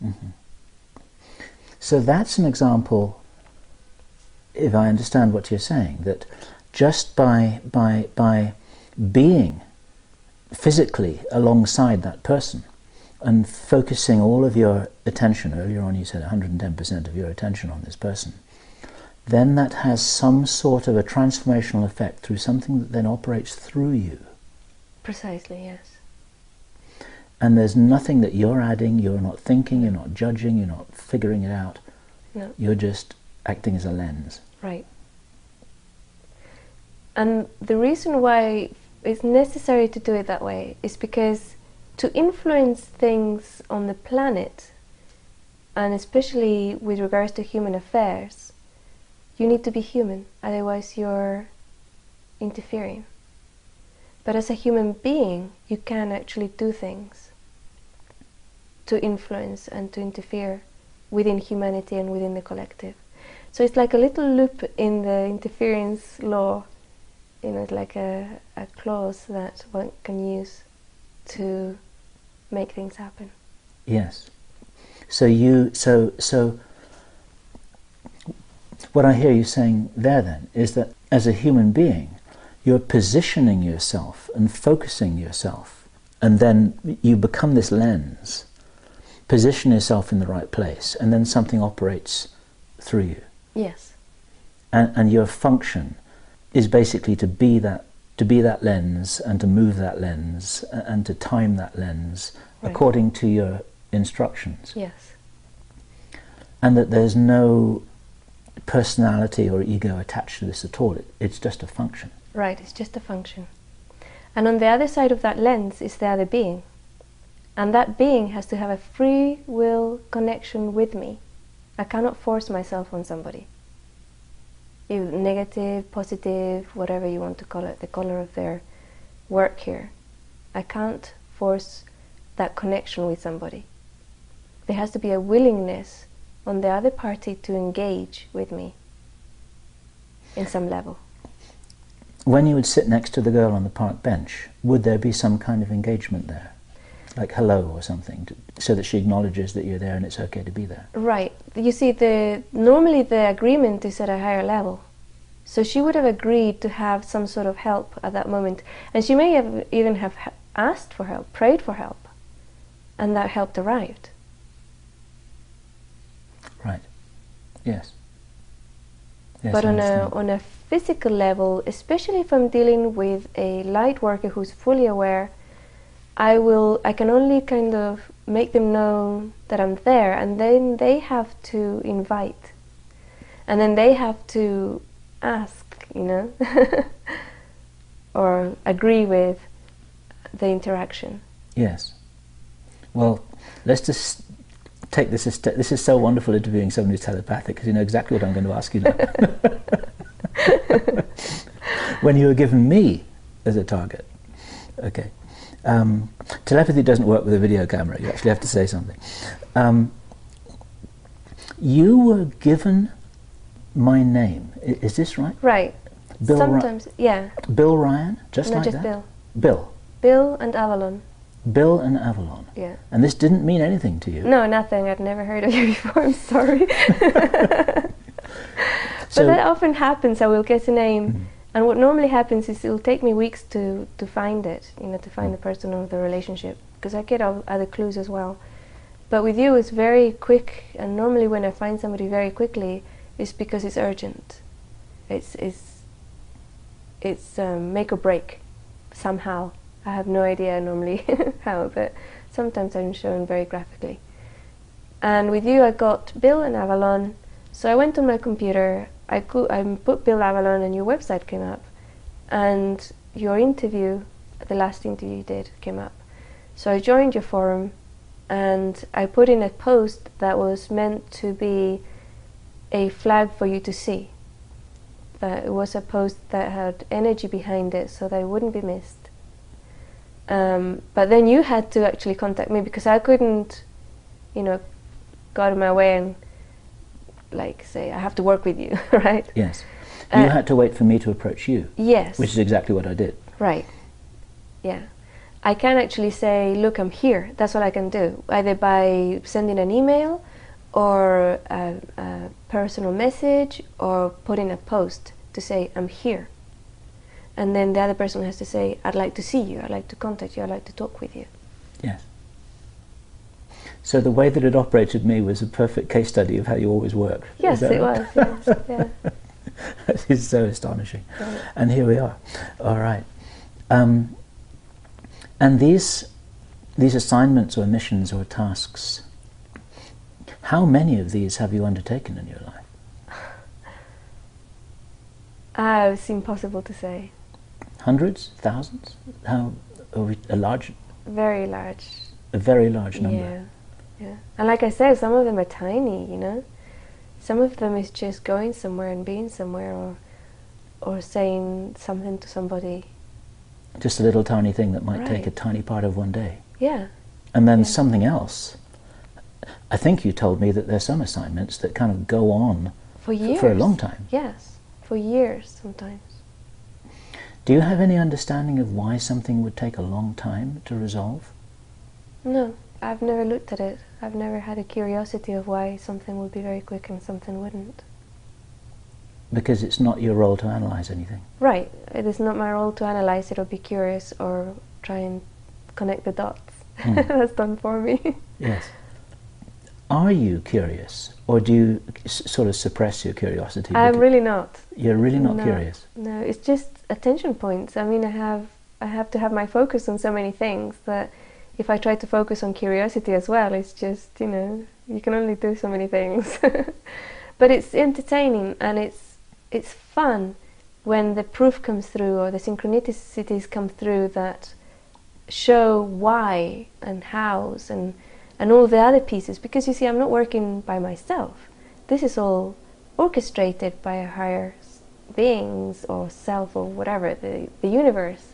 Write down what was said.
Mm-hmm. So that's an example, if I understand what you're saying, that just by being physically alongside that person and focusing all of your attention, earlier on you said 110% of your attention on this person, then that has some sort of a transformational effect through something that then operates through you. Precisely, yes. And there's nothing that you're adding, you're not thinking, you're not judging, you're not figuring it out. No. You're just acting as a lens. Right. And the reason why it's necessary to do it that way is because to influence things on the planet, and especially with regards to human affairs, you need to be human, otherwise you're interfering. But as a human being, you can actually do things to influence and to interfere within humanity and within the collective. So it's like a little loop in the interference law, you know, it's like a clause that one can use to make things happen. Yes. So what I hear you saying there then is that as a human being, you're positioning yourself and focusing yourself, and then you become this lens, position yourself in the right place, and then something operates through you. Yes. And your function is basically to be that lens, and to move that lens, and to time that lens according to your instructions. Yes. And that there's no personality or ego attached to this at all. It's just a function. Right, it's just a function. And on the other side of that lens is the other being. And that being has to have a free will connection with me. I cannot force myself on somebody. Negative, positive, whatever you want to call it, the color of their work here. I can't force that connection with somebody. There has to be a willingness on the other party to engage with me in some level. When you would sit next to the girl on the park bench, would there be some kind of engagement there? Like hello or something, so that she acknowledges that you're there and it's okay to be there? Right. You see, normally the agreement is at a higher level. So she would have agreed to have some sort of help at that moment. And she may have even have asked for help, prayed for help. And that help arrived. Right. Yes. Yes, but on a physical level, especially if I'm dealing with a light worker who's fully aware, I can only kind of make them know that I'm there, and then they have to invite. And then they have to ask, you know, or agree with the interaction. Yes. Well, let's just take this a step. This is so wonderful, interviewing someone who's telepathic, because you know exactly what I'm going to ask you now. When you were given me as a target. Okay. Telepathy doesn't work with a video camera. You actually have to say something. You were given my name. Is this right? Right. Bill Sometimes, yeah. Bill Ryan? Just no, like just that? Bill. Bill. Bill and Avalon. Bill and Avalon. Yeah. And this didn't mean anything to you? No, nothing. I'd never heard of you before. I'm sorry. So, but that often happens. I will get a name, and what normally happens is it will take me weeks to find it, you know, to find the person or the relationship, because I get other clues as well. But with you, it's very quick, and normally when I find somebody very quickly, it's because it's urgent. It's make or break somehow. I have no idea normally how, but sometimes I'm shown very graphically. And with you, I got Bill and Avalon. So I went on my computer, I put Bill Avalon, and your website came up, and your interview, the last interview you did, came up. So I joined your forum, and I put in a post that was meant to be a flag for you to see. That it was a post that had energy behind it, so that it wouldn't be missed. But then you had to actually contact me, because I couldn't, you know, go out of my way and like say, I have to work with you, right? yes. You had to wait for me to approach you. Yes. Which is exactly what I did. Right. Yeah. I can actually say, look, I'm here. That's what I can do, either by sending an email or a personal message or putting a post to say, I'm here. And then the other person has to say, I'd like to see you, I'd like to contact you, I'd like to talk with you. Yes. So the way that it operated me was a perfect case study of how you always work. Yes, it was. Yes, yeah. That is so astonishing. Right. And here we are. All right. And these assignments or missions or tasks, how many of these have you undertaken in your life? It's impossible to say. Hundreds? Thousands? How are we, a large? Very large. A very large number. Yeah, yeah. And like I said, some of them are tiny, you know. Some of them is just going somewhere and being somewhere, or saying something to somebody. Just a little tiny thing that might take a Right. tiny part of one day. Yeah. And then Yeah. something else. I think you told me that there's some assignments that kind of go on For years. for a long time. Yes, for years sometimes. Do you have any understanding of why something would take a long time to resolve? No, I've never looked at it. I've never had a curiosity of why something would be very quick and something wouldn't. Because it's not your role to analyze anything. Right. It is not my role to analyze it or be curious or try and connect the dots. That's done for me. Yes. Are you curious, or do you sort of suppress your curiosity? I'm really not. You're really not No. curious? No, it's just attention points. I mean, I have to have my focus on so many things that if I try to focus on curiosity as well, it's just, you know, you can only do so many things. But it's entertaining and it's fun when the proof comes through or the synchronicities come through that show why and hows and all the other pieces. Because you see, I'm not working by myself. This is all orchestrated by a higher beings or self or whatever, the universe.